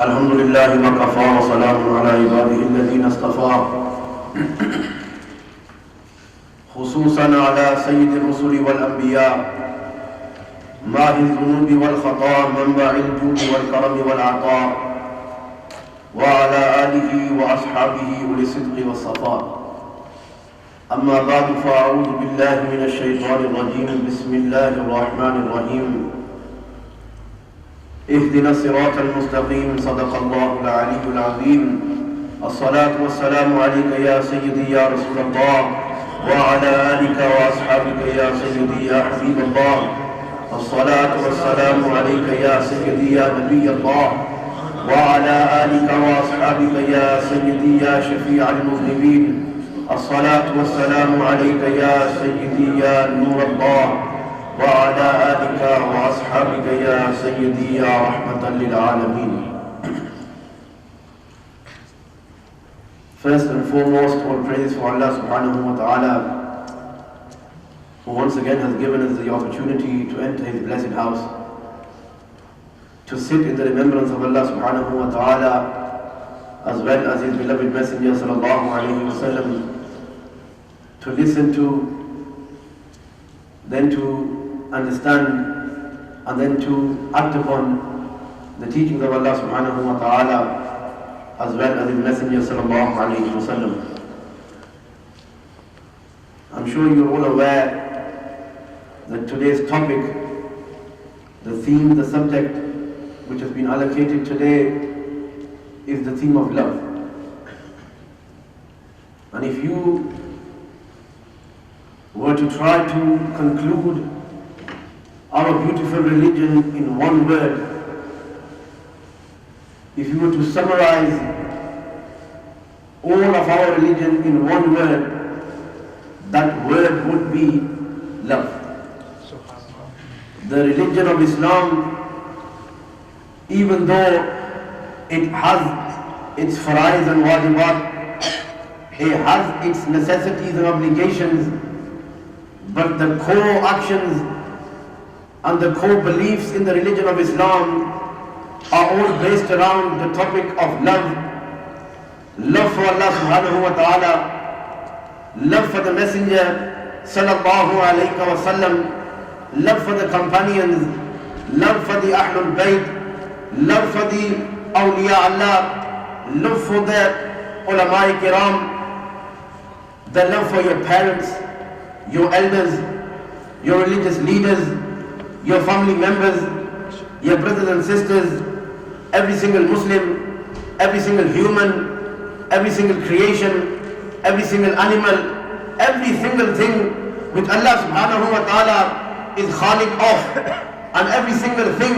الحمد لله وكفى وسلام على عباده الذين اصطفى خصوصا على سيد الرسل والأنبياء ماحي الذنوب والخطا منبع الجود والكرم والعطاء وعلى آله وأصحابه أولي الصدق والصفاء. أما بعد فأعوذ بالله من الشيطان الرجيم. بسم الله الرحمن الرحيم. اهدنا الصراط المستقيم. صدق الله العلي العظيم. الصلاة والسلام عليك يا سيدي يا رسول الله وعلى آلك وأصحابك يا سيدي يا حبيب الله. الصلاة والسلام عليك يا سيدي يا نبي الله وعلى آلك وأصحابك يا سيدي يا شفيع المذنبين. الصلاة والسلام عليك يا سيدي يا نور الله وعلى آلك وأصحابك يا سيدي يا رحمة للعالمين. First and foremost, all praise for Allah subhanahu wa ta'ala, who once again has given us the opportunity to enter His blessed house, to sit in the remembrance of Allah subhanahu wa ta'ala, as well as His beloved Messenger sallallahu alayhi wa sallam, to listen to, then to understand, and then to act upon the teachings of Allah subhanahu wa ta'ala, as well as His Messenger sallallahu alayhi wa sallam. I'm sure you're all aware that today's topic, the theme, the subject which has been allocated today is the theme of love. And if you were to try to conclude our beautiful religion in one word, if you were to summarize all of our religion in one word, that word would be love. The religion of Islam, even though it has its faraiz and wajibat, it has its necessities and obligations, but the core actions and the core beliefs in the religion of Islam are all based around the topic of love. Love for Allah subhanahu wa ta'ala, love for the Messenger sallallahu alayhi wa sallam, love for the companions, love for the Ahlul Bayt, love for the Awliya Allah, love for the Ulama-i Kiram, the love for your parents, your elders, your religious leaders, your family members, your brothers and sisters, every single Muslim, every single human, every single creation, every single animal, every single thing which Allah subhanahu wa ta'ala is khaliq of, and every single thing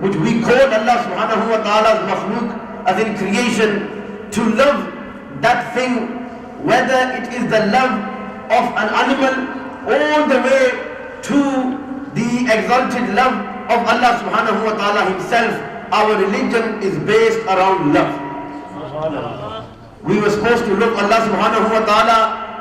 which we call Allah subhanahu wa ta'ala's makhluk, as in creation, to love that thing, whether it is the love of an animal all the way to the exalted love of Allah subhanahu wa ta'ala Himself. Our religion is based around love. We were supposed to love Allah subhanahu wa ta'ala,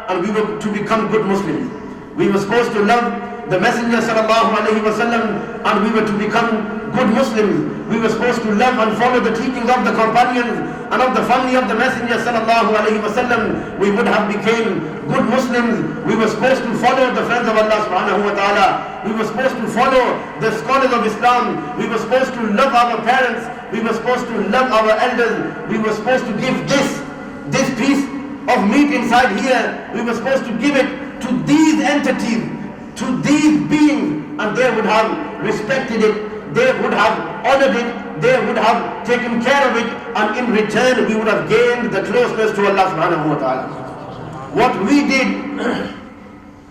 and we were to become good Muslims. We were supposed to love the Messenger sallallahu alayhi wa sallam, and we were to become good Muslims. We were supposed to love and follow the teachings of the companions and of the family of the Messenger sallallahu alayhi wa sallam. We would have become good Muslims. We were supposed to follow the friends of Allah subhanahu wa ta'ala. We were supposed to follow the scholars of Islam. We were supposed to love our parents. We were supposed to love our elders. We were supposed to give this piece of meat inside here. We were supposed to give it to these entities, to these beings, and they would have respected it, they would have honored it, they would have taken care of it, and in return we would have gained the closeness to Allah subhanahu wa ta'ala. What we did,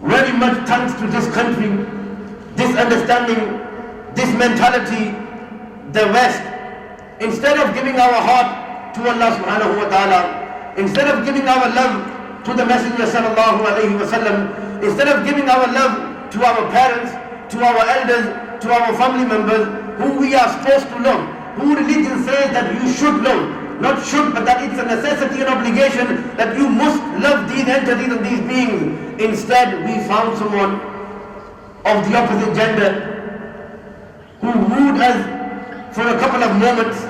very much thanks to this country, this understanding, this mentality, the West, instead of giving our heart to Allah subhanahu wa ta'ala, instead of giving our love to the Messenger sallallahu alayhi wa sallam, instead of giving our love to our parents, to our elders, to our family members, who we are supposed to love, who religion says that you should love, not should, but that it's a necessity and obligation that you must love these entities and these beings. Instead, we found someone of the opposite gender who wooed us for a couple of moments,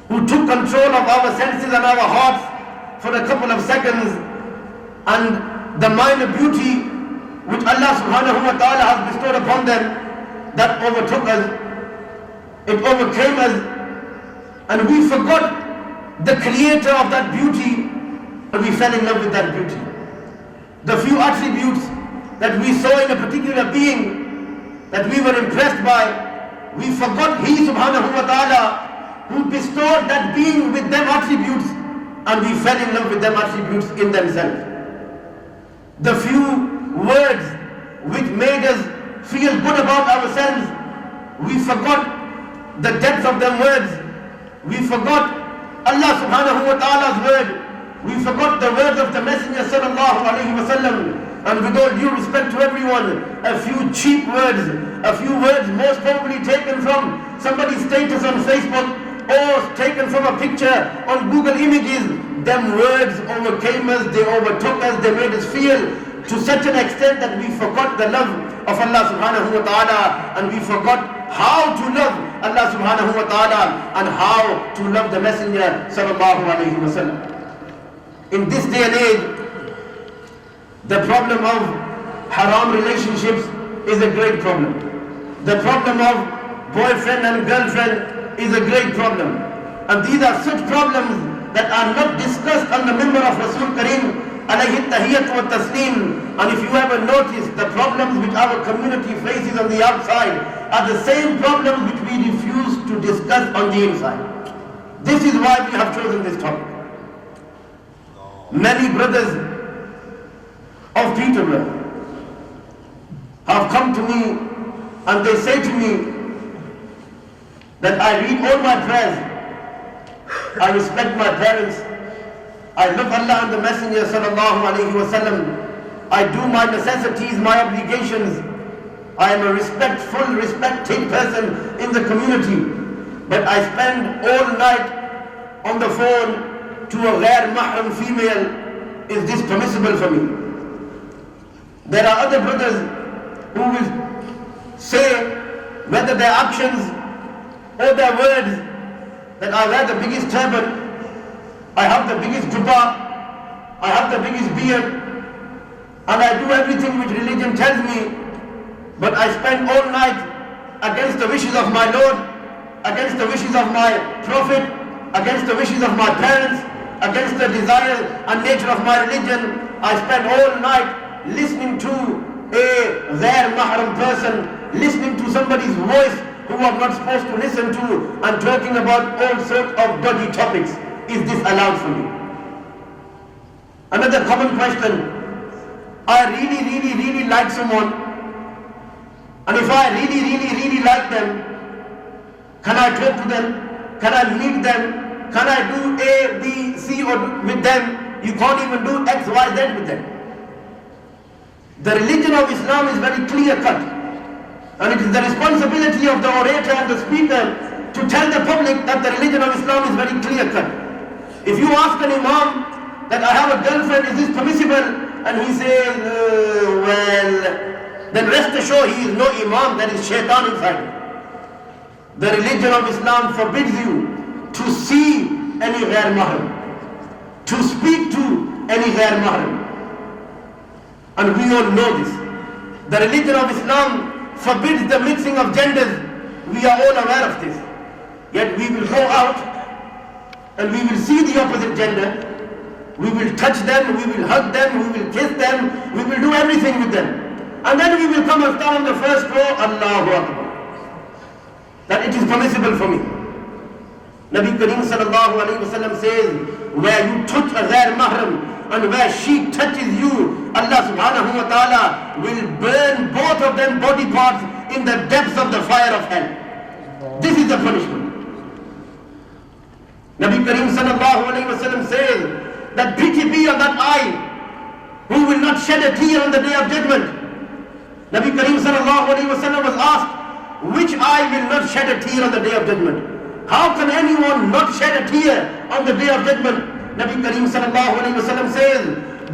who took control of our senses and our hearts for a couple of seconds, and the minor beauty which Allah subhanahu wa ta'ala has bestowed upon them, that overtook us, it overcame us, and we forgot the creator of that beauty, and we fell in love with that beauty. The few attributes that we saw in a particular being that we were impressed by, we forgot He subhanahu wa ta'ala who bestowed that being with them attributes, and we fell in love with them attributes in themselves. The few words which made us feel good about ourselves, we forgot the depth of them words. We forgot Allah subhanahu wa ta'ala's word. We forgot the words of the Messenger sallallahu alayhi wa sallam. And with all due respect to everyone, a few cheap words, a few words most probably taken from somebody's status on Facebook or taken from a picture on Google Images, them words overcame us, they overtook us, they made us feel to such an extent that we forgot the love of Allah subhanahu wa ta'ala, and we forgot how to love Allah subhanahu wa ta'ala and how to love the Messenger sallallahu alayhi wa sallam. In this day and age, the problem of haram relationships is a great problem. The problem of boyfriend and girlfriend is a great problem. And these are such problems that are not discussed on the minbar of Rasul Kareem alayhi tahiyyat wa taslim. And if you ever notice, the problems which our community faces on the outside are the same problems which we refuse to discuss on the inside. This is why we have chosen this topic. Many brothers of Peterborough have come to me and they say to me that I read all my prayers, I respect my parents, I love Allah and the Messenger sallallahu alayhi wa sallam, I do my necessities, my obligations, I am a respected person in the community, but I spend all night on the phone to a ghair mahram female. Is this permissible for me? There are other brothers who will say, whether their actions or their words, that I wear the biggest turban, I have the biggest jubbah, I have the biggest beard, and I do everything which religion tells me, but I spend all night against the wishes of my Lord, against the wishes of my Prophet, against the wishes of my parents, against the desire and nature of my religion. I spend all night listening to a ghair mahram person, listening to somebody's voice who I'm not supposed to listen to, and talking about all sorts of dodgy topics. Is this allowed for me? Another common question. I really like someone, and if I really like them, can I talk to them? Can I meet them? Can I do A, B, C or with them? You can't even do X, Y, Z with them. The religion of Islam is very clear cut, and it is the responsibility of the orator and the speaker to tell the public that the religion of Islam is very clear cut. If you ask an imam that I have a girlfriend, is this permissible? And he says, well, then rest assured he is no imam, there is shaitan inside him. The religion of Islam forbids you to see any ghair mahram, to speak to any ghair mahram. And we all know this. The religion of Islam forbids the mixing of genders. We are all aware of this. Yet we will go out and we will see the opposite gender. We will touch them, we will hug them, we will kiss them, we will do everything with them. And then we will come and stand on the first row, Allahu Akbar, that it is permissible for me. Nabi Kareem sallallahu alayhi wa sallam says, where you touch a ghair mahram and where she touches you, Allah subhanahu wa ta'ala will burn both of them body parts in the depths of the fire of hell. This is the punishment. Nabi Kareem sallallahu alayhi wa sallam says that pity be on that eye who will not shed a tear on the day of judgment. Nabi Kareem sallallahu alayhi wa sallam was asked, which eye will not shed a tear on the day of judgment? How can anyone not shed a tear on the day of judgment? Nabi Kareem sallallahu alayhi wa sallam says,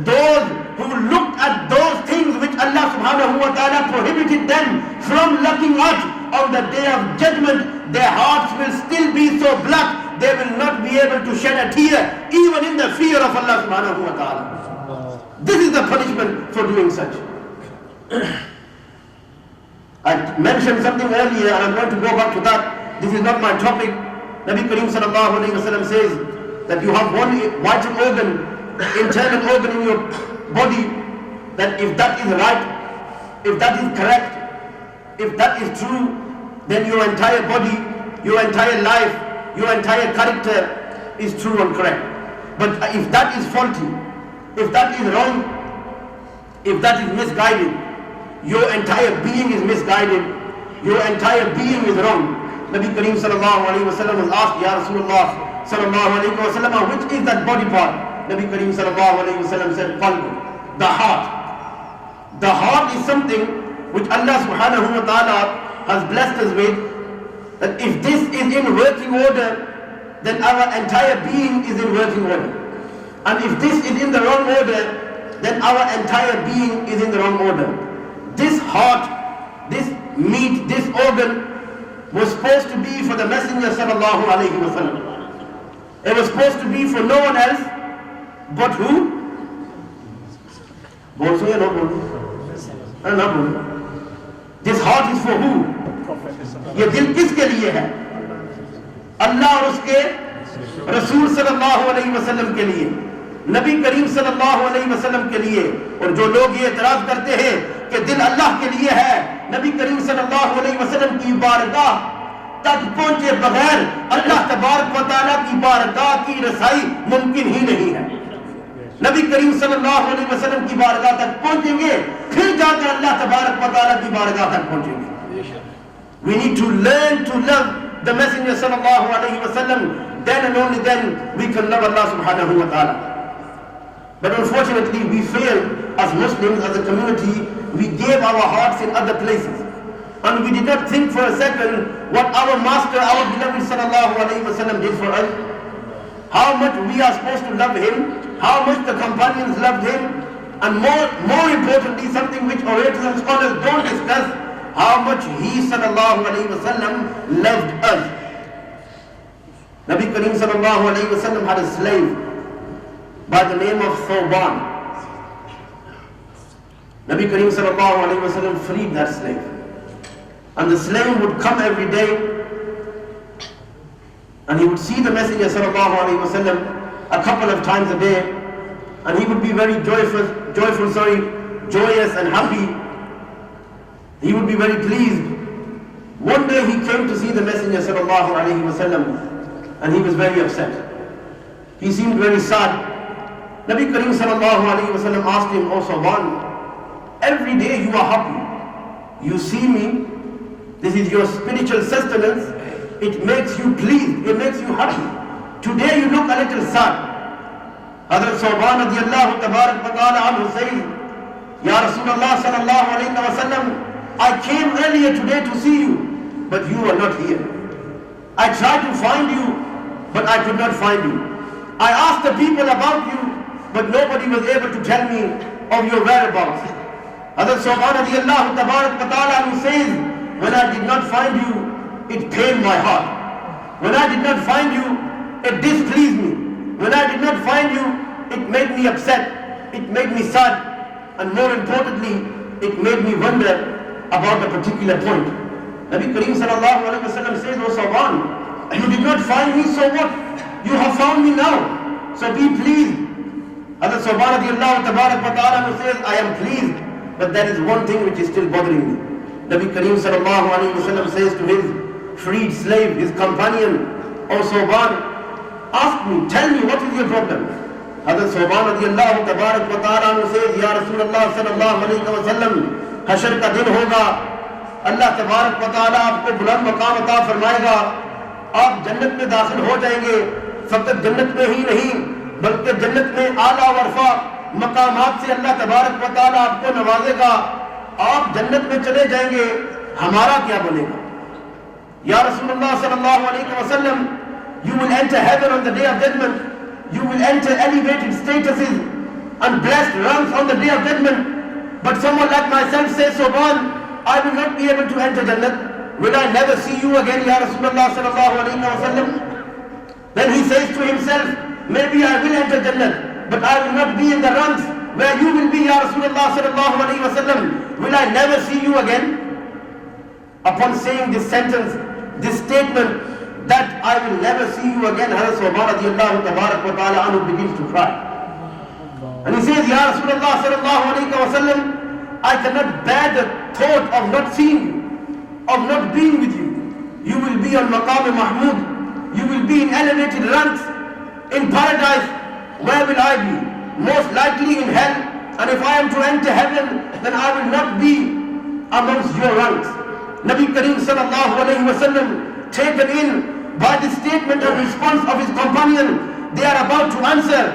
those who looked at those things which Allah subhanahu wa ta'ala prohibited them from looking at on the day of judgment, their hearts will still be so black, they will not be able to shed a tear even in the fear of Allah subhanahu wa ta'ala. This is the punishment for doing such. I mentioned something earlier and I'm going to go back to that. This is not my topic. Nabi Kareem sallallahu alayhi wa sallam says that you have one vital organ, internal organ in your body, that if that is right, if that is correct, if that is true, then your entire body, your entire life, your entire character is true and correct. But if that is faulty, if that is wrong, if that is misguided, your entire being is misguided, your entire being is wrong. Nabi Kareem sallallahu alayhi wa sallam was asked, Ya Rasulullah sallallahu alayhi wa sallam, which is that body part? Nabi Kareem sallallahu alayhi wa sallam said, qalb, the heart. The heart is something which Allah subhanahu wa ta'ala has blessed us with, that if this is in working order, then our entire being is in working order. And if this is in the wrong order, then our entire being is in the wrong order. This heart, this meat, this organ was supposed to be for the Messenger sallallahu alayhi wa sallam. It was supposed to be for no one else but who? This heart is for who? ये दिल किसके लिए है? अल्लाह और उसके रसूल सल्लल्लाहु अलैहि वसल्लम के लिए, नबी करीम सल्लल्लाहु अलैहि वसल्लम के लिए। और जो लोग ये एतराज करते हैं कि दिल अल्लाह के लिए है, नबी करीम सल्लल्लाहु अलैहि वसल्लम की बारगाह तक पहुंचे बगैर अल्लाह तबारक व तआला की बारगाह की रसाई मुमकिन ही नहीं है। नबी करीम सल्लल्लाहु अलैहि वसल्लम की बारगाह तक पहुंचेंगे, फिर जाकर अल्लाह तबारक व तआला की बारगाह तक पहुंचेंगे। We need to learn to love the Messenger sallallahu alayhi wa sallam. Then and only then we can love Allah subhanahu wa ta'ala. But unfortunately we fail as Muslims, as a community. We gave our hearts in other places. And we did not think for a second what our master, our beloved sallallahu alayhi wa sallam did for us. How much we are supposed to love him, how much the companions loved him, and more importantly, something which orators and scholars don't discuss, how much he sallallahu alayhi wa sallam loved us. Nabi Kareem sallallahu alayhi wa sallam had a slave by the name of Thawban. Nabi Kareem sallallahu alayhi wa sallam freed that slave. And the slave would come every day and he would see the Messenger sallallahu alayhi wa sallam a couple of times a day, and he would be very joyous and happy. He would be very pleased. One day he came to see the Messenger sallallahu alayhi wa sallam and he was very upset. He seemed very sad. Nabi Kareem sallallahu alayhi wa sallam asked him, "Oh Thawban, every day you are happy. You see me, this is your spiritual sustenance. It makes you pleased, it makes you happy. Today you look a little sad." Hazrat Thawban radiyallahu tabarak wa ta'ala anhu says, "Ya Rasulullah sallallahu alayhi wa sallam, I came earlier today to see you, but you were not here. I tried to find you, but I could not find you. I asked the people about you, but nobody was able to tell me of your whereabouts." Hazrat Thawban radiyallahu tabarak wa ta'ala says, "When I did not find you, it pained my heart. When I did not find you, it displeased me. When I did not find you, it made me upset, it made me sad, and more importantly, it made me wonder about a particular point." Nabi Kareem sallallahu alayhi wa sallam says, "Oh Thawban, you did not find me, so what? You have found me now, so be pleased." Hazrat Thawban radiyallahu tabarak wa ta'ala says, "I am pleased, but there is one thing which is still bothering me." Nabi Kareem sallallahu alayhi wa sallam says to his freed slave, his companion, "Oh Thawban, ask me, tell me, what is your problem?" Hazrat Thawban radiyallahu tabarak wa ta'ala says, "Ya Rasulullah sallallahu alayhi wa sallam, हशर का दिन होगा, अल्लाह तबारक व तआला आपको बुलंद मकाम अता फरमाएगा, आप जन्नत में दाखिल हो जाएंगे। फकत जन्नत में ही नहीं बल्कि जन्नत में आला वरफा मकामात से अल्लाह तबारक व तआला आपको नवाजेगा। आप जन्नत में चले जाएंगे, हमारा क्या बनेगा?" या रसूलुल्लाह सल्लल्लाहु अलैहि वसल्लम, you will enter heaven on the day of judgment, you will enter elevated statuses and blessed ranks on the day of judgment. But someone like myself says, "Thawban, I will not be able to enter Jannat. Will I never see you again, Ya Rasulullah sallallahu alayhi wa sallam?" Then he says to himself, maybe I will enter Jannah, but I will not be in the ranks where you will be, Ya Rasulullah sallallahu alayhi wa sallam. Will I never see you again? Upon saying this sentence, this statement, that I will never see you again, Hazrat Thawban radiyallahu tabarak wa ta'ala anhu begins to cry. And he says, Ya Rasulullah sallallahu alayhi wa sallam, I cannot bear the thought of not seeing you, of not being with you. You will be on Maqam Mahmud. You will be in elevated ranks in paradise. Where will I be? Most likely in hell. And if I am to enter heaven, then I will not be amongst your ranks. Nabi Kareem sallallahu alayhi wa sallam, taken in by the statement and response of his companion, they are about to answer.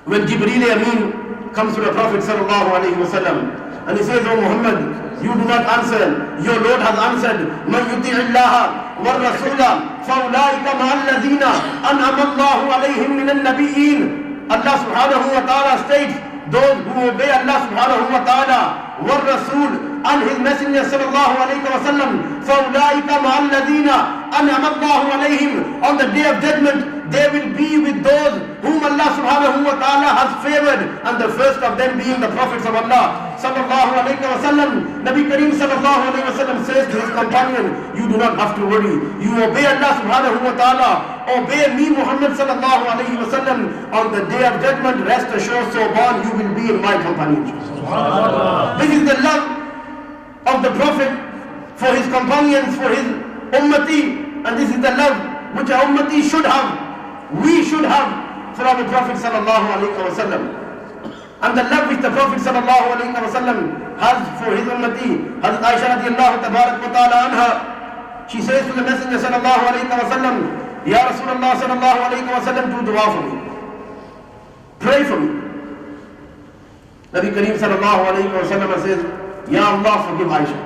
When Jibreel Ameen comes to the Prophet sallallahu alayhi wa sallam, and he says, "O Muhammad, you do not answer. Your Lord has answered. Man yuti'i Allah wa rasula فَأُولَٰئِكَ مَعَ الَّذِينَ أَنْعَمَ اللَّهُ عَلَيْهِمْ مِنَ النَّبِيِّينَ." Allah subhanahu wa ta'ala states, those who obey Allah subhanahu wa ta'ala, wa Rasul, and His Messenger sallallahu alayhi wa sallam, فَأُولَٰئِكَ مَعَ الَّذِينَ أَنْعَمَ اللَّهُ عَلَيْهِمْ. On the day of judgment, they will be with those whom Allah subhanahu wa ta'ala has favored, and the first of them being the prophets of Allah sallallahu alayhi wa sallam. Nabi Kareem sallallahu alayhi wa sallam says to his companion, you do not have to worry. You obey Allah subhanahu wa ta'ala, obey me Muhammad sallallahu alayhi wa sallam. On the day of judgment, rest assured, Thawban, you will be in my companionship. This is the love of the Prophet for his companions, for his ummati, and this is the love which our ummati should have. We should have for our Prophet sallallahu alayhi wa sallam. And the love which the Prophet sallallahu alayhi wa sallam has for his ummati. Hazrat Aisha radiyallahu tabarak wa ta'ala anha, she says to the Messenger sallallahu alayhi wa sallam, Ya Rasulullah sallallahu alayhi wa sallam, do dua for me. Pray for me. Nabi Kareem sallallahu alayhi wa sallam says, Ya Allah, forgive Aisha.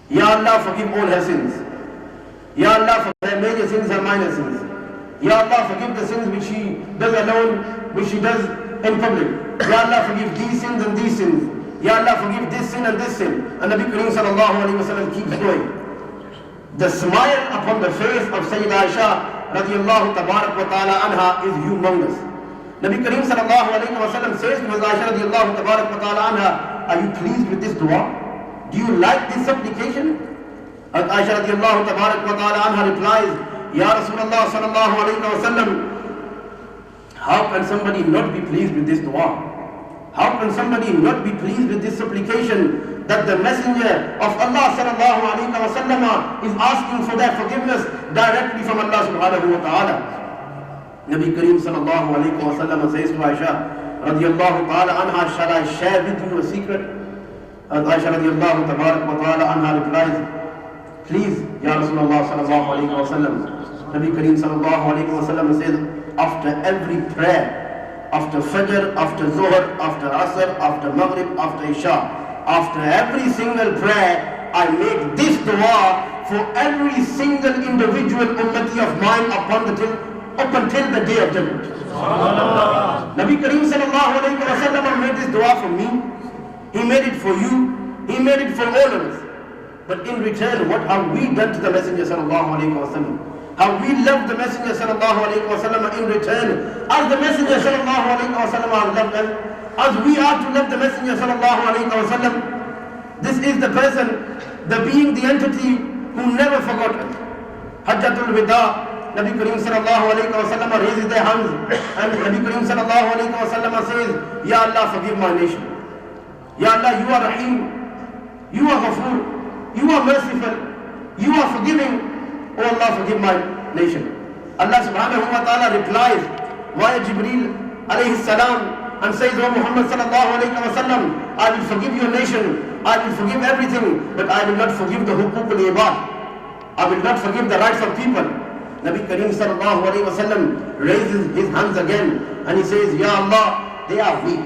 Ya Allah, forgive all her sins. Ya Allah, forgive her major sins and minor sins. Ya Allah, forgive the sins which she does alone, which she does in public. Ya Allah, forgive these sins and these sins. Ya Allah, forgive this sin and this sin. And Nabi Kareem sallallahu alayhi wa sallam keeps going. The smile upon the face of Sayyida Aisha radiyallahu tabarak wa ta'ala anha is humongous. Nabi Kareem sallallahu alayhi wa sallam says to Aisha radiyallahu tabarak wa ta'ala anha, are you pleased with this dua? Do you like this supplication? And Aisha radiyallahu tabarak wa ta'ala anha replies, Ya Rasulullah sallallahu alayhi wa sallam, how can somebody not be pleased with this dua? How can somebody not be pleased with this supplication that the Messenger of Allah sallallahu alayhi wa sallam is asking for their forgiveness directly from Allah subhanahu wa ta'ala? Nabi Kareem sallallahu alayhi wa sallam says to Aisha radiyallahu ta'ala anha, shall I share with you a secret? And Aisha radiyallahu tabarak wa ta'ala anha replies, please, Ya Rasulullah sallallahu alayhi wa sallam. Nabi Kareem sallallahu alayhi wa sallam says, after every prayer, after Fajr, after Zuhr, after Asr, after Maghrib, after Isha, after every single prayer, I make this dua for every single individual ummati of mine up until the day of judgment. Nabi Kareem sallallahu alayhi wa sallam made this dua for me. He made it for you. He made it for all of us. But in return, what have we done to the Messenger sallallahu alayhi wa sallam? Have we loved the Messenger sallallahu alayhi wa sallam in return? As the Messenger sallallahu alayhi wa sallam has loved us, as we are to love the Messenger sallallahu alayhi wa sallam. This is the person, the being, the entity who never forgot us. Hajjatul Wida, Nabi Kareem sallallahu alayhi wa sallam raises their hands, and Nabi Kareem sallallahu alayhi wa sallam says, Ya Allah, forgive my nation. Ya Allah, you are Rahim, you are Ghafoor, you are merciful, you are forgiving. Oh Allah, forgive my nation. Allah subhanahu wa ta'ala replies via Jibreel alayhi salam and says, O Muhammad sallallahu alayhi wa sallam, I will forgive your nation, I will forgive everything, but I will not forgive the huquq al-ibad. I will not forgive the rights of people. Nabi Kareem sallallahu alayhi wa sallam raises his hands again and he says, Ya Allah, they are weak,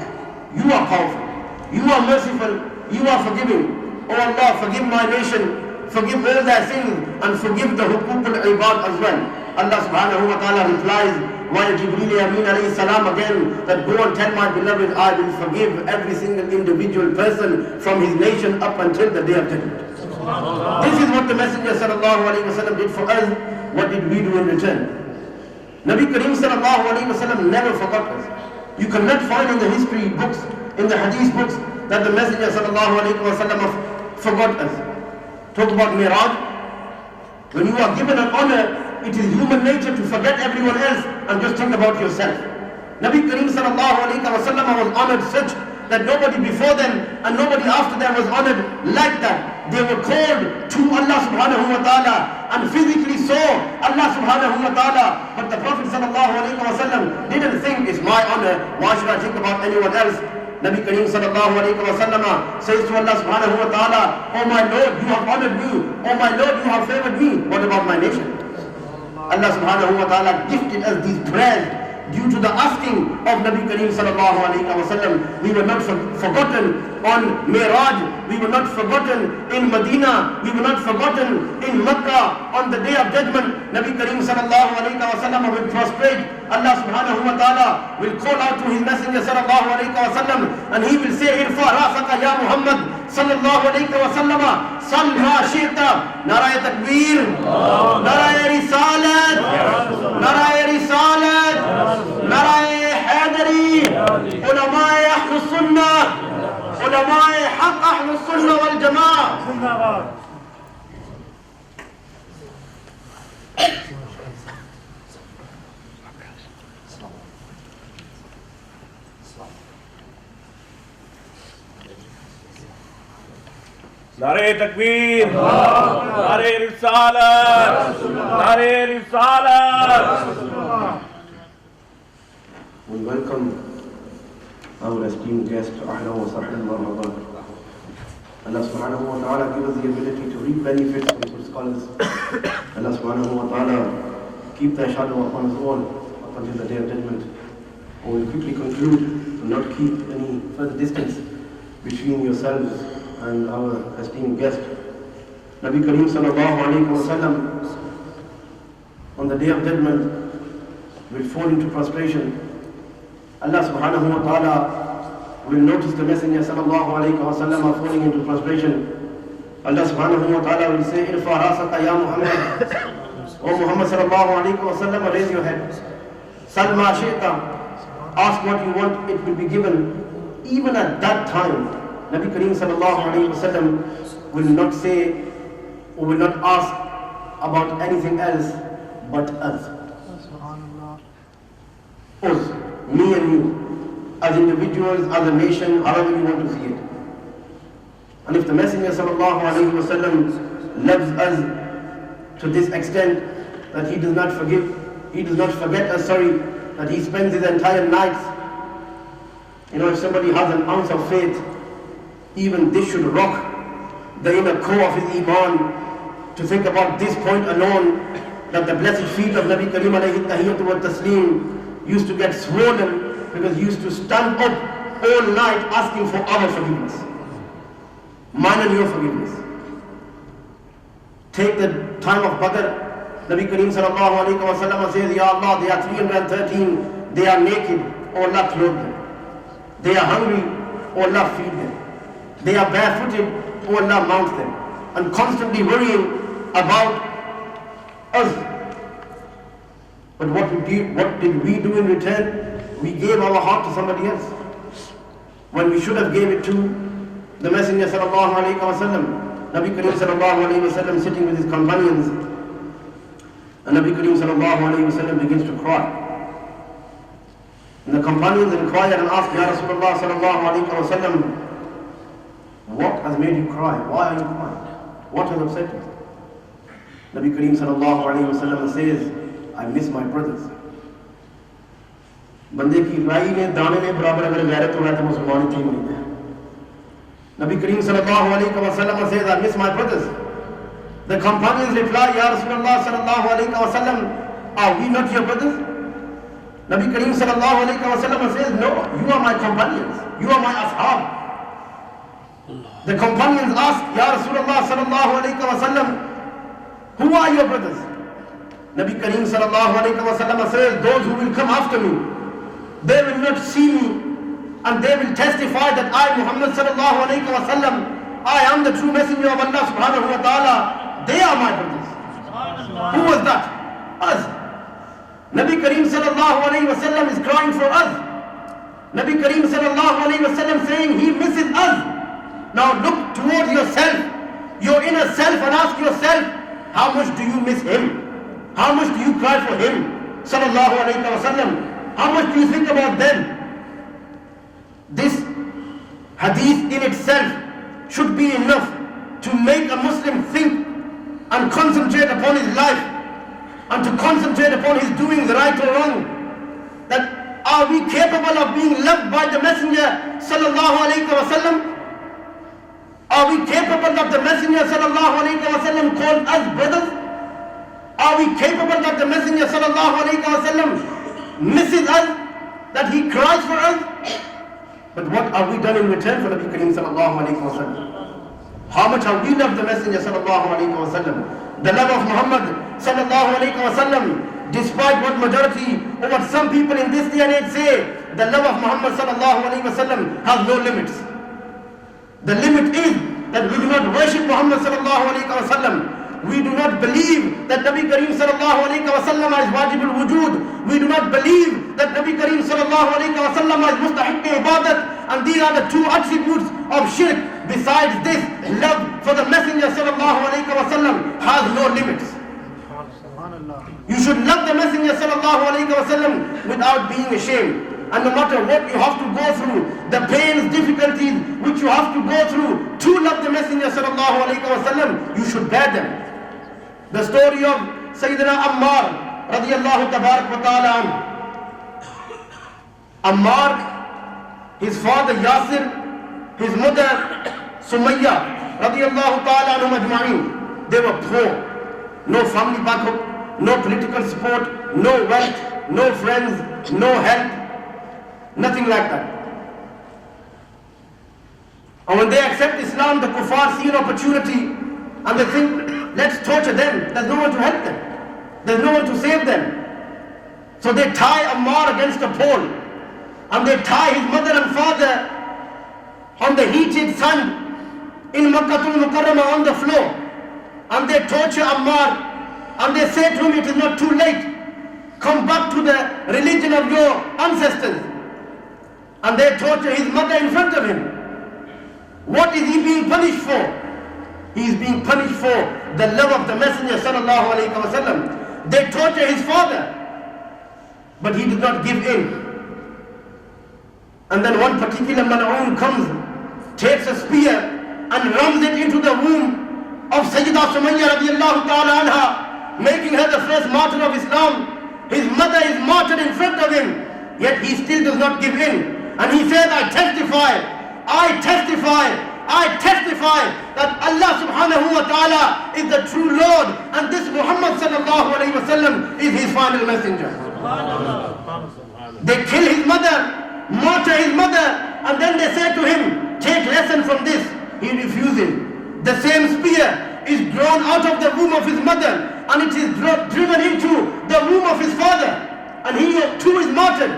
you are powerful, you are merciful, you are forgiving. Oh Allah, forgive my nation, forgive all their sins, and forgive the huquq al-ibad as well. Allah subhanahu wa ta'ala replies via Jibreel Ameen alayhi salam again that go and tell my beloved, I will forgive every single individual person from his nation up until the day of judgment. This is what the Messenger sallallahu alayhi wa sallam did for us. what did we do in return? Nabi Kareem sallallahu alayhi wa sallam never forgot us. You cannot find in the history books, in the hadith books, that the Messenger sallallahu alayhi wa sallam forgot us. Talk about Miraj. When you are given an honor, it is human nature to forget everyone else and just think about yourself. Nabi Kareem sallallahu alayhi wa sallam was honored such that nobody before them and nobody after them was honored like that. They were called to Allah subhanahu wa ta'ala and physically saw Allah subhanahu wa ta'ala. But the Prophet sallallahu alayhi wa sallam didn't think, it's my honor, why should I think about anyone else? Nabi Kareem sallallahu alayhi wa sallam says to Allah subhanahu wa ta'ala, oh my Lord, you have honored me. Oh my Lord, you have favored me. What about my nation? Allah subhanahu wa ta'ala gifted us these prayers due to the asking of Nabi Kareem sallallahu alayhi wa sallam. We were not forgotten on Miraj. We were not forgotten in Medina. We were not forgotten in Makkah. On the day of judgment, Nabi Kareem sallallahu alayhi wa sallam will prostrate. Allah subhanahu wa ta'ala will call out to his messenger sallallahu alayhi wa sallam and he will say, Irfa rafaka ya Muhammad sallallahu alayhi wa sallam, sal ma shi'ta. Naraye takbir, naraye risalat, naraye risalat, naraye haydari, ulamae ahl sunnah, ulamae haq ahl sunnah wal jama'ah. नारे तकबीर, नारे रिसालत, नारे रिसालत. We welcome our esteemed guest, Ahlan wa sahlan wa marhaban. Allah subhanahu wa ta'ala give us the ability to reap benefits from good scholars. Allah subhanahu wa ta'ala keep their shadow upon us all up until the day of judgment. We will quickly conclude to not keep any further distance between yourselves and our esteemed guest. Nabi Kareem sallallahu alayhi wa sallam on the day of judgment will fall into prostration. Allah subhanahu wa ta'ala will notice the Messenger sallallahu alayhi wa sallam falling into prostration. Allah subhanahu wa ta'ala will say, Irfa rasaka ya Muhammad. O Muhammad sallallahu alayhi wa sallam, raise your head. Sal ma shi'ta. Ask what you want, it will be given. Even at that time, Nabi Kareem sallallahu alayhi wa sallam will not say or will not ask about anything else but us. Us, me and you, as individuals, as a nation, however you want to see it. And if the Messenger sallallahu alayhi wa sallam loves us to this extent that he does not forget us, that he spends his entire nights, if somebody has an ounce of faith, even this should rock the inner core of his iman, to think about this point alone, that the blessed feet of Nabi Kareem alayhi tahiyyatu wa taslim used to get swollen because he used to stand up all night asking for our forgiveness, mine and your forgiveness. Take the time of Badr. Nabi Kareem sallallahu alayhi wa sallam says, Ya Allah, they are 313, they are naked, O Allah clothe them. They are hungry, O Allah feed them. They are barefooted, O Allah mount them. And constantly worrying about us. But what did we do in return? We gave our heart to somebody else, when we should have gave it to the Messenger sallallahu alayhi wa sallam. Nabi Kareem sallallahu alayhi wa sallam sitting with his companions, and Nabi Kareem sallallahu alayhi wa sallam begins to cry. And the companions inquired and asked, Ya Rasulullah sallallahu alayhi wa sallam, what has made you cry? Why are you crying? What has upset you? Nabi Kareem sallallahu alayhi wa sallam says, I miss my brothers. बंदे की राई ने दाने ने बराबर अगर गैरत हो रहा है तो मुसलमान क्यों नहीं है? Nabi Kareem sallallahu alayhi wa sallam says, I miss my brothers. The companions reply, Ya Rasulullah sallallahu alayhi wa sallam, are we not your brothers? Nabi Kareem sallallahu alayhi wa sallam says, no, you are my companions, you are my ashab. The companions ask, Ya Rasulullah sallallahu alayhi wa sallam, who are your brothers? Nabi Kareem sallallahu alayhi wa sallam says, those who will come after me, they will not see me and they will testify that I, Muhammad sallallahu alayhi wa sallam, I am the true messenger of Allah subhanahu wa ta'ala. They are my brothers. Who was that? us. Nabi Kareem sallallahu alayhi wa sallam is crying for us. Nabi Kareem sallallahu alayhi wa sallam saying he misses us. Now look towards yourself, your inner self, and ask yourself, how much do you miss him? How much do you cry for him? Sallallahu alayhi wa sallam. How much do you think about them? This hadith in itself should be enough to make a Muslim think and concentrate upon his life and to concentrate upon his doings, right or wrong. That are we capable of being loved by the Messenger sallallahu alayhi wa sallam? Are we capable of the Messenger sallallahu alayhi wa sallam called us brothers? Are we capable that the Messenger sallallahu alayhi wa sallam misses us, that he cries for us? But what have we done in return for Nabi Kareem sallallahu alayhi wa sallam? How much have we loved the Messenger sallallahu alayhi wa sallam? The love of Muhammad sallallahu alayhi wa sallam, despite what majority or what some people in this day and age say, the love of Muhammad sallallahu alayhi wa sallam has no limits. The limit is that we do not worship Muhammad sallallahu alayhi wa sallam. We do not believe that Nabi Kareem sallallahu alayhi wa sallam is wajibul wujud. We do not believe that Nabi Kareem sallallahu alayhi wa sallam is mustahiq ibadat. And these are the two attributes of shirk. Besides this, love for the Messenger sallallahu alayhi wa sallam has no limits. You should love the Messenger sallallahu alayhi wa sallam without being ashamed. And no matter what you have to go through, the pains, difficulties which you have to go through to love the Messenger sallallahu alayhi wa sallam, you should bear them. The story of Sayyidina Ammar radiyallahu tabarak wa ta'ala anhu. Ammar, his father Yasir, his mother Sumayya radiyallahu ta'ala anhum ajma'in, they were poor, no family backup, no political support, no wealth, no friends, no help, nothing like that. And when they accept Islam, the kuffar see an opportunity and they think, let's torture them. There's no one to help them. There's no one to save them. So they tie Ammar against a pole and they tie his mother and father on the heated sun in Makkatul Mukarramah on the floor. And they torture Ammar and they say to him, it is not too late. Come back to the religion of your ancestors. And they torture his mother in front of him. What is he being punished for? He is being punished for the love of the Messenger sallallahu alayhi wa sallam. They torture his father, but he did not give in. And then one particular mal'oon comes, takes a spear and rams it into the womb of Sayyidah Sumayya radiyallahu ta'ala anha, making her the first martyr of Islam. His mother is martyred in front of him, yet he still does not give in. And he says, I testify that Allah subhanahu wa ta'ala is the true Lord and this Muhammad sallallahu alayhi wa sallam is his final messenger. They kill his mother, martyr his mother, and then they say to him, take lesson from this. He refuses. The same spear is drawn out of the womb of his mother and it is driven into the womb of his father, and he too is martyred.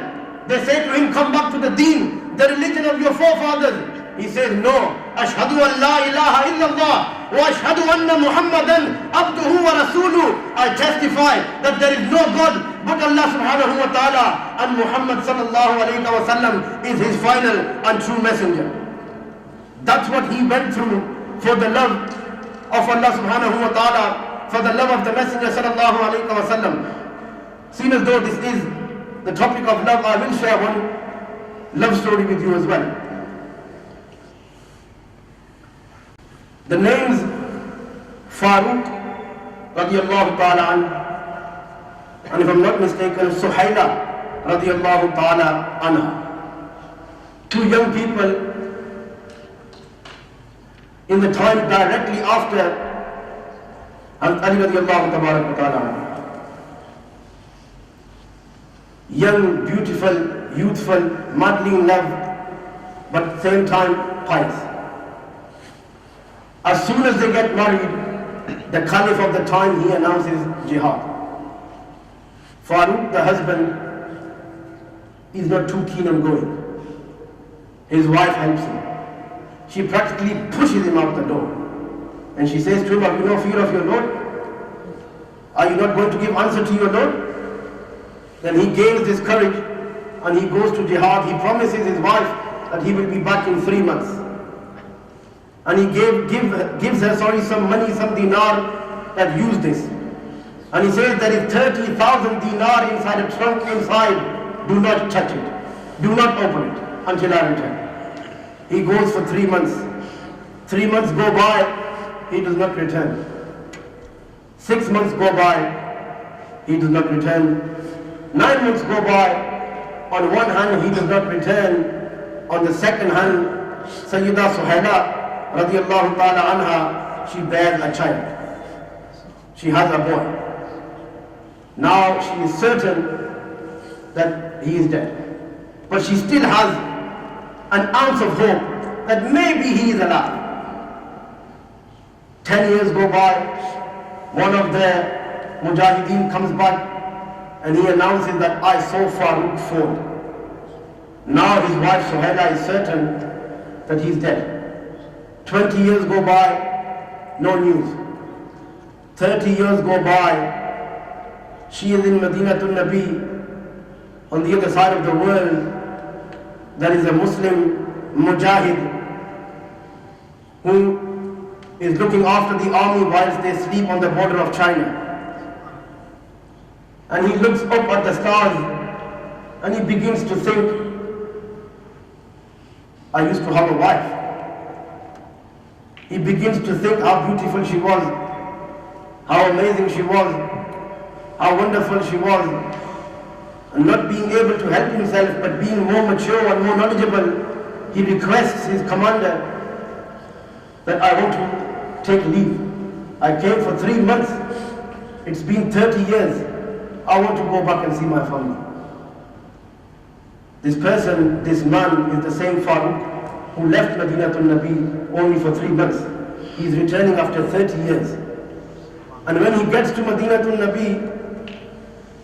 They say to him, come back to the deen, the religion of your forefathers. He says, no. Ashhadu an la ilaha illallah wa ashhadu anna Muhammadan abduhu wa rasuluhu. I testify that there is no God but Allah subhanahu wa ta'ala, and Muhammad sallallahu alayhi wa sallam is his final and true messenger. That's what he went through for the love of Allah subhanahu wa ta'ala, for the love of the Messenger sallallahu alayhi wa sallam. Seeing as though this is the topic of love, I will share one love story with you as well. The names Farooq radiyallahu ta'ala anhu, and if I'm not mistaken, Suhaila radiyallahu ta'ala anha. Two young people in the time directly after Ali radiyallahu ta'ala anhu. Young, beautiful, youthful, madly in love, but at the same time pious. As soon as they get married, the Caliph of the time, he announces jihad. Farooq, the husband, is not too keen on going. His wife helps him. She practically pushes him out the door. And she says to him, have you no fear of your Lord? Are you not going to give answer to your Lord? Then he gains this courage and he goes to jihad. He promises his wife that he will be back in 3 months. And he gives her some money, some dinar, that use this. And he says there is 30,000 dinar inside a trunk inside. Do not touch it. Do not open it until I return. He goes for 3 months. 3 months go by, he does not return. 6 months go by, he does not return. 9 months go by, on one hand he does not return. On the second hand, Sayyidah Suhaila radiallahu ta'ala anha, she bears a child. She has a boy. Now she is certain that he is dead. But she still has an ounce of hope that maybe he is alive. 10 years go by, one of the mujahideen comes back and he announces that I saw Farooq fall. Now his wife Suhaila is certain that he is dead. 20 years go by, no news. 30 years go by, she is in Madinatul Nabi. On the other side of the world, there is a Muslim mujahid who is looking after the army whilst they sleep on the border of China. And he looks up at the stars and he begins to think, I used to have a wife. He begins to think how beautiful she was, how amazing she was, how wonderful she was. And not being able to help himself, but being more mature and more knowledgeable, he requests his commander that I want to take leave. I came for 3 months. It's been 30 years. I want to go back and see my family. This person, this man, is the same Farooq who left Madinatul Nabi only for 3 months. He is returning after 30 years. And when he gets to Madinatul Nabi,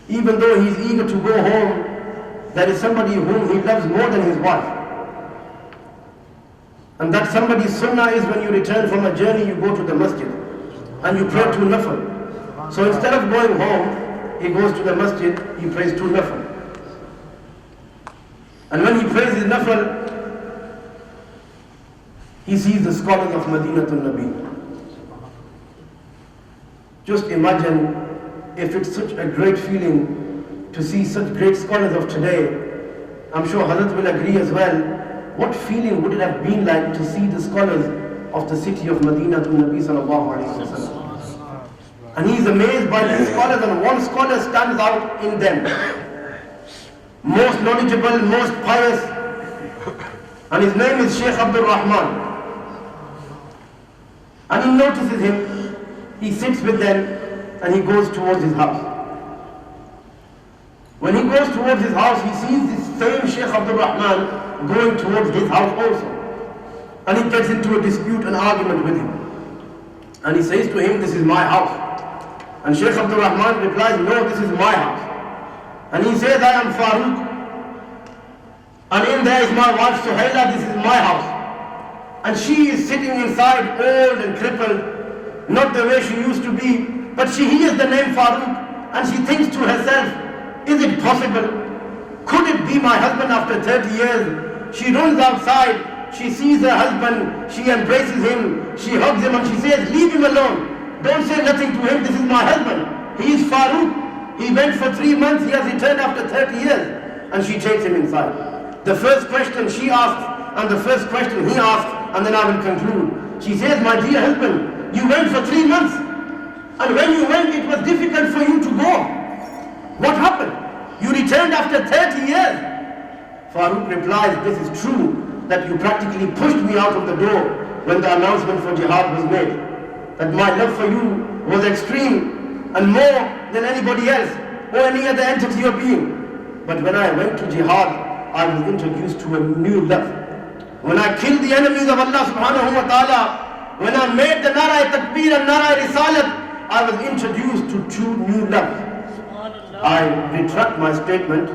even though he is eager to go home, there is somebody whom he loves more than his wife. And that somebody's sunnah is when you return from a journey, you go to the masjid and you pray 2 nafil. So instead of going home, he goes to the masjid, he prays 2 nafil. And when he prays his nafil, he sees the scholars of Madinatul Nabi. Just imagine if it's such a great feeling to see such great scholars of today. I'm sure Hazrat will agree as well. What feeling would it have been like to see the scholars of the city of Madinatul Nabi sallallahu alaihi wasallam? And he is amazed by these scholars, and one scholar stands out in them. Most knowledgeable, most pious, and his name is Sheikh Abdul Rahman. And he notices him, he sits with them, and he goes towards his house. When he goes towards his house, he sees this same Sheikh Abdul Rahman going towards his house also. And he gets into a dispute, an argument with him. And he says to him, this is my house. And Sheikh Abdul Rahman replies, no, this is my house. And he says, I am Farooq. And in there is my wife Suhaila, this is my house. And she is sitting inside, old and crippled, not the way she used to be. But she hears the name Farooq and she thinks to herself, is it possible? Could it be my husband after 30 years? She runs outside, she sees her husband, she embraces him, she hugs him and she says, leave him alone. Don't say nothing to him, this is my husband. He is Farooq. He went for 3 months, he has returned after 30 years. And she takes him inside. The first question she asks and the first question he asks, and then I will conclude. She says, my dear husband, you went for 3 months. And when you went, it was difficult for you to go. What happened? You returned after 30 years. Farooq replies, this is true, that you practically pushed me out of the door when the announcement for jihad was made. That my love for you was extreme and more than anybody else or any other entity or being. But when I went to jihad, I was introduced to a new love. When I killed the enemies of Allah subhanahu wa ta'ala, when I made the Nara Takbir and Nara Risalat, I was introduced to 2 new loves. I retract my statement.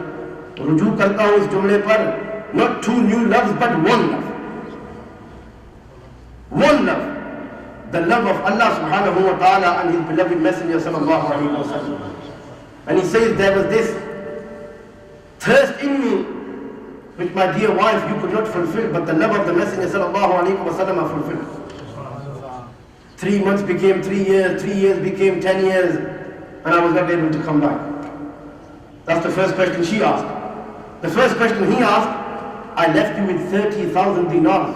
Ruju karta hu is jumle par, not 2 new loves, but 1 love. 1 love. the love of Allah subhanahu wa ta'ala and His beloved Messenger sallallahu alayhi wa sallam. And he says, there was this thirst in me which my dear wife you could not fulfill, but the love of the Messenger sallallahu alayhi wa sallam I fulfilled. 3 months became 3 years, 3 years became 10 years, and I was not able to come back. That's the first question she asked. The first question he asked, I left you with 30,000 dinars.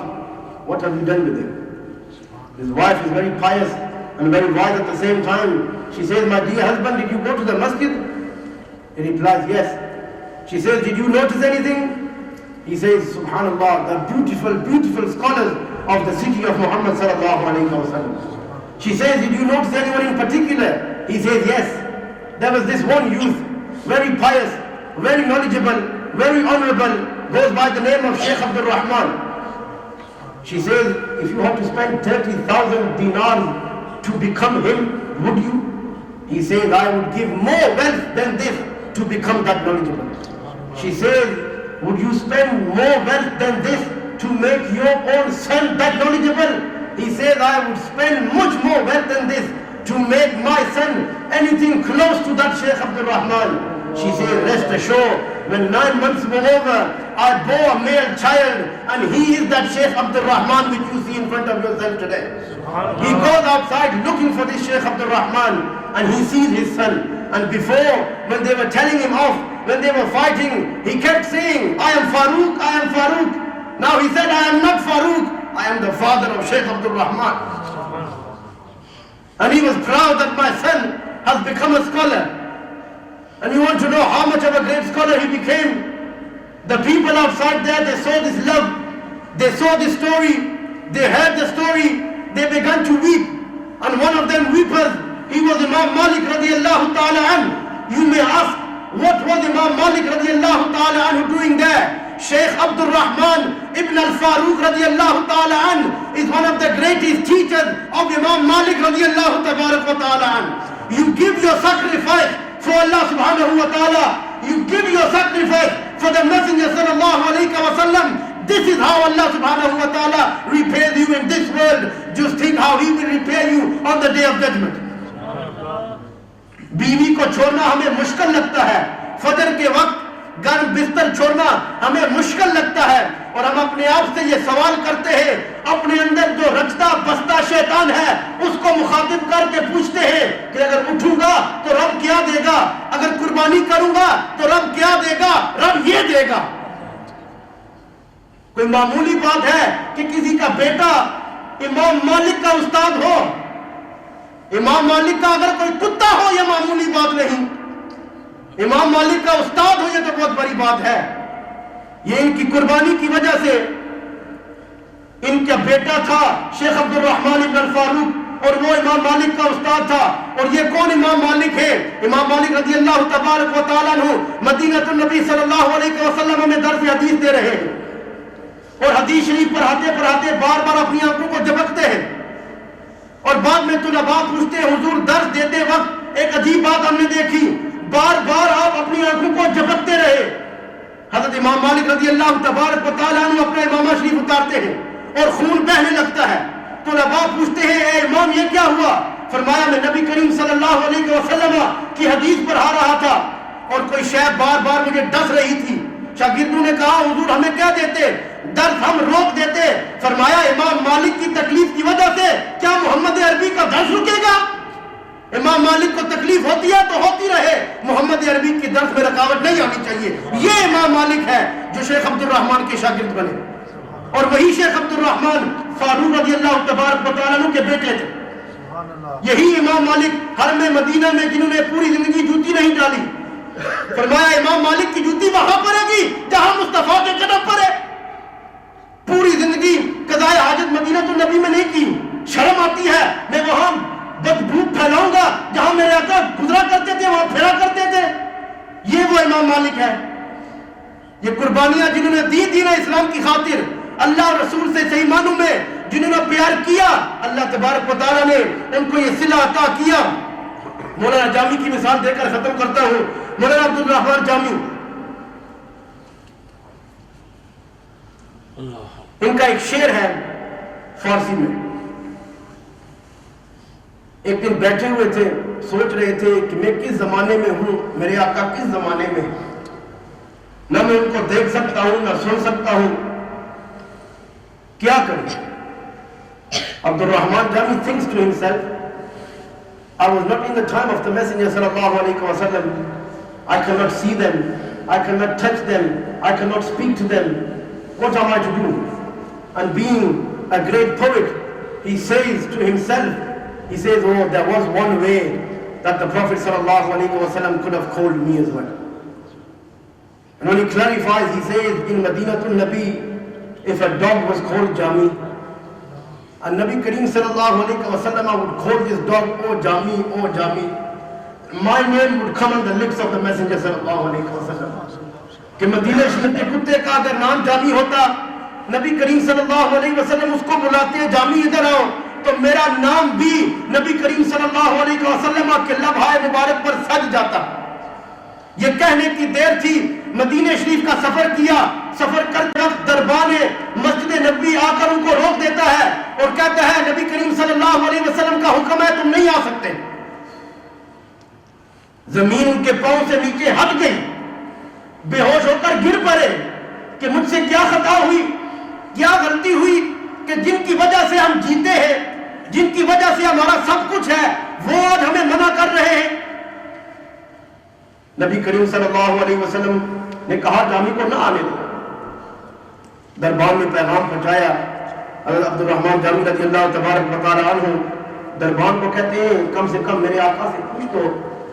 What have you done with it? His wife is very pious and very wise at the same time. She says, my dear husband, did you go to the masjid? He replies, yes. She says, did you notice anything? He says, subhanallah, the beautiful, beautiful scholars of the city of Muhammad sallallahu alayhi wa sallam. She says, did you notice anyone in particular? He says, yes. There was this one youth, very pious, very knowledgeable, very honorable, goes by the name of Sheikh Abdul Rahman. She says, if you had to spend 30,000 dinars to become him, would you? He says, I would give more wealth than this to become that knowledgeable. She says, would you spend more wealth than this to make your own son that knowledgeable? He says, I would spend much more wealth than this to make my son anything close to that Sheikh Abdul Rahman. She says, rest assured, when 9 months were over, I bore a male child, and he is that Sheikh Abdul Rahman which you see in front of yourself today. He goes outside looking for this Sheikh Abdul Rahman, and he sees his son. And before, when they were telling him off, when they were fighting, he kept saying, I am Farooq, I am Farooq. Now he said, I am not Farooq, I am the father of Sheikh Abdul Rahman. And he was proud that my son has become a scholar. And you want to know how much of a great scholar he became? The people outside there, they saw this love, they saw this story, they heard the story, they began to weep. And one of them weepers, he was Imam Malik radiallahu ta'ala anhu. You may ask, what was Imam Malik radiallahu ta'ala anhu doing there? Sheikh Abdul Rahman ibn al-Farooq radiallahu ta'ala anhu is one of the greatest teachers of Imam Malik radiallahu ta'ala anhu. You give your sacrifice for Allah subhanahu wa ta'ala. You give your sacrifice for the Messenger sallallahu alayhi wa sallam. This is how Allah subhanahu wa ta'ala repays you in this world. Just think how He will repay you on the day of judgment. बीवी को छोड़ना हमें मुश्किल लगता है, फजर के वक्त गर्म बिस्तर छोड़ना हमें मुश्किल लगता है, और हम अपने आप से ये सवाल करते हैं, अपने अंदर जो रचता बसता शैतान है उसको मुखातिब करके पूछते हैं कि अगर उठूंगा तो रब क्या देगा, अगर कुर्बानी करूंगा तो रब क्या देगा, रब ये देगा। कोई मामूली बात है कि किसी का बेटा इमाम मालिक का उस्ताद हो, इमाम मालिक का अगर कोई कुत्ता हो, यह मामूली बात नहीं। इमाम मालिक का उस्ताद हो, यह तो बहुत बड़ी बात है। ये इनकी कुर्बानी की वजह से, इनका बेटा था शेख अब्दुल रहमान इब्न अल-फारूक और वो इमाम मालिक का उस्ताद था। और ये कौन इमाम मालिक है? इमाम मालिक रज़ी अल्लाह तबारक व तआला अन्हु मदीनतुन नबी सल्लल्लाहु अलैहि वसल्लम में दर्स हदीस दे रहे हैं, और हदीस शरीफ पढ़ाते पढ़ाते बार बार अपनी आंखों को झपकते हैं, और बाद में तुलबा पूछते हैं, हुजूर दर्स देते वक्त एक अजीब बात हमने देखी, बार बार आप अपनी आंखों को झपकते रहे। हजरत इमाम मालिक रज़ी अल्लाह तबारक व तआला अन्हु अपना इमामा शरीफ उतारते हैं और खून बहने लगता है। तुलबा पूछते हैं, ए इमाम ये क्या हुआ? फरमाया, मैं नबी करीम सल्लल्लाहु अलैहि वसल्लम की हदीस पढ़ा रहा था और कोई शय बार बार मुझे डस रही थी। शागिर्दों ने कहा, हुजूर हमें क्या देते, दर्द हम रोक देते। फरमाया, इमाम मालिक की तकलीफ की वजह से क्या मोहम्मद अरबी का दर्स रुकेगा? इमाम मालिक को तकलीफ होती है तो होती रहे, मोहम्मद अरबी की दर्स में रुकावट नहीं आनी चाहिए। ये इमाम मालिक है जो शेख अब्दुल रहमान के शागिर्द बने, और वही शेख अब्दुल रहमान फारूक रज़ी अल्लाह तबारक व तआला अन्हु के बेटे थे। यही इमाम मालिक हरम मदीना में जिन्होंने पूरी जिंदगी जूती नहीं डाली, फरमाया इमाम मालिक की जूती वहां पड़ेगी जहां मुस्तफा के कदम पड़े। पूरी जिंदगी कज़ाए हाजत मदीना तो नबी में नहीं की, शर्म आती है, मैं वहां बदबू फैलाऊंगा जहां मेरे आका गुजरा करते थे, वहां फेरा करते थे। ये वो इमाम मालिक है। ये कुर्बानियां जिन्होंने दी दीन इस्लाम की खातिर, अल्लाह रसूल से सही मानों में जिन्होंने प्यार किया, अल्लाह तबारक व तआला ने उनको ये सिला अता किया। मौलाना जामी की मिसाल देकर खत्म करता हूं। मौलाना अब्दुल रहमान जामी, इनका एक शेर है फारसी में, एक दिन बैठे हुए थे, सोच रहे थे कि मैं किस जमाने में हूं, मेरे आका किस जमाने में। न मैं उनको देख सकता हूं, न सुन सकता हूं, क्या करूं। Abdul Rahman Jami thinks to himself, I was not in the time of the Messenger sallallahu alaihi wasallam. I cannot see them, I cannot touch them, I cannot speak to them. What am I to do? And being a great poet, he says to himself, he says, oh, there was one way that the Prophet sallallahu alaihi wasallam could have called me as well. And when he clarifies, he says, in Madinatul Nabi, if a dog was called Jami, and Nabi Kareem sallallahu alaihi wasallam would call this dog, oh Jami, oh Jami, my name would come on the lips of the Messenger sallallahu alaihi wasallam. कि Medina शरीफ के कुत्ते का अगर नाम जामी होता, नबी करीम सल्लल्लाहु अलैहि वसल्लम उसको बुलाते हैं, जामी इधर आओ, तो मेरा नाम भी नबी करीम सल्लल्लाहु अलैहि वसल्लम के लम्हाए मुबारक पर सज जाता। ये कहने की देर थी, मदीना शरीफ का सफर किया, सफर करते वक्त दरबार मस्जिद नबी आकर उनको रोक देता है और कहता है नबी करीम सल्लल्लाहु अलैहि वसल्लम का हुक्म है, तुम नहीं आ सकते। जमीन उनके पांव से नीचे हट गई, बेहोश होकर गिर पड़े कि मुझसे क्या खता हुई, क्या गलती हुई कि जिनकी वजह से हम जीते हैं, जिनकी वजह से हमारा सब कुछ है, वो आज हमें मना कर रहे हैं। नबी करीम सल्लल्लाहु अलैहि वसल्लम ने कहा जामी को ना आने दो। दरबार में पैगाम पहुंचाया। हज़रत अब्दुल रहमान जामी रज़ियल्लाहु तबारक व तआला अन्हु दरबार को कहते हैं, कम से कम मेरे आका से पूछ तो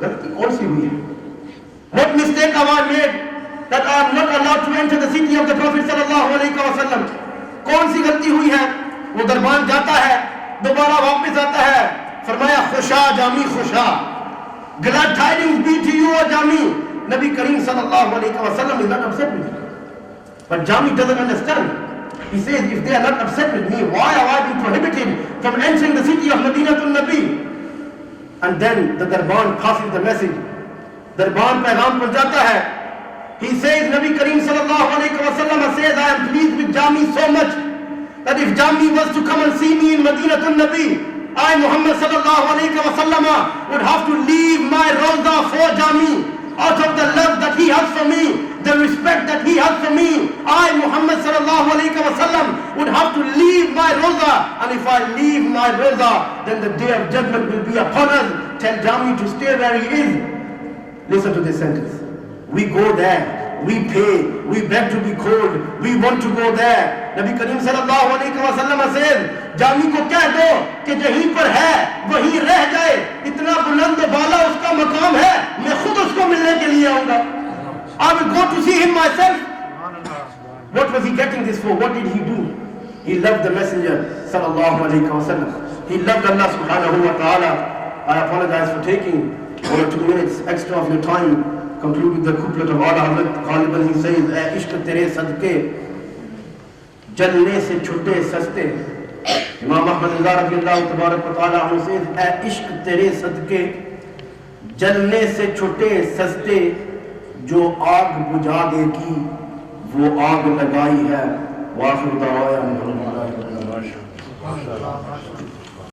गलती कौन सी हुई है। What mistake have I made that I am not allowed to enter the city of the Prophet sallallahu alaihi wasallam? कौन सी गलती हुई है। वो दरबार जाता है, दोबारा वापस आता है, फरमाया खुशा Jami खुशा, glad tidings be to you, O Jami. Nabi Kareem sallallahu alaihi wasallam is not upset with you, but Jami doesn't understand. He says, if they are not upset with me, why have I been prohibited from entering the city of Madinatul Nabi? And then the Darban passes the message. Darban पैगाम पहुंचाता है. He says, Nabi Kareem sallallahu alaihi wasallam says, I am pleased with Jami so much that if Jami was to come and see me in Madinatul Nabi, I, Muhammad sallallahu alaihi wasallam, would have to leave my Rawza for Jami. Out of the love that he has for me, the respect that he has for me, I, Muhammad sallallahu alaihi wasallam, would have to leave my Rawza. And if I leave my Rawza, then the day of judgment will be upon us. Tell Jami to stay where he is. Listen to this sentence. We go there, we pay, we beg to be called, we want to go there. Nabi Kareem sallallahu alaihi wasallam says, Jami को कह दो कि जहीं पर है वहीं रह जाए, इतना बुलंद बाला उसका मकाम है, मैं खुद उसको मिलने के लिए आऊंगा। I will go to see him myself. What was he getting this for? What did he do? He loved the Messenger sallallahu alaihi wasallam. He loved Allah subhanahu wa ta'ala. I apologize for taking 1 or 2 minutes extra of your time. Conclude with the couplet of Ala Hazrat Ghaliban. He says, "ऐ इश्क तेरे सदके जलने से छुटे सस्ते." इमाम अहमद रिज़ा रज़ियल्लाहु तबारक व तआला अन्हु says, "ऐ इश्क तेरे सदके जलने से छुटे सस्ते, जो आग बुझा देगी वो आग लगाई है।" वाखिर दावाया अल्हम्दुलिल्लाह।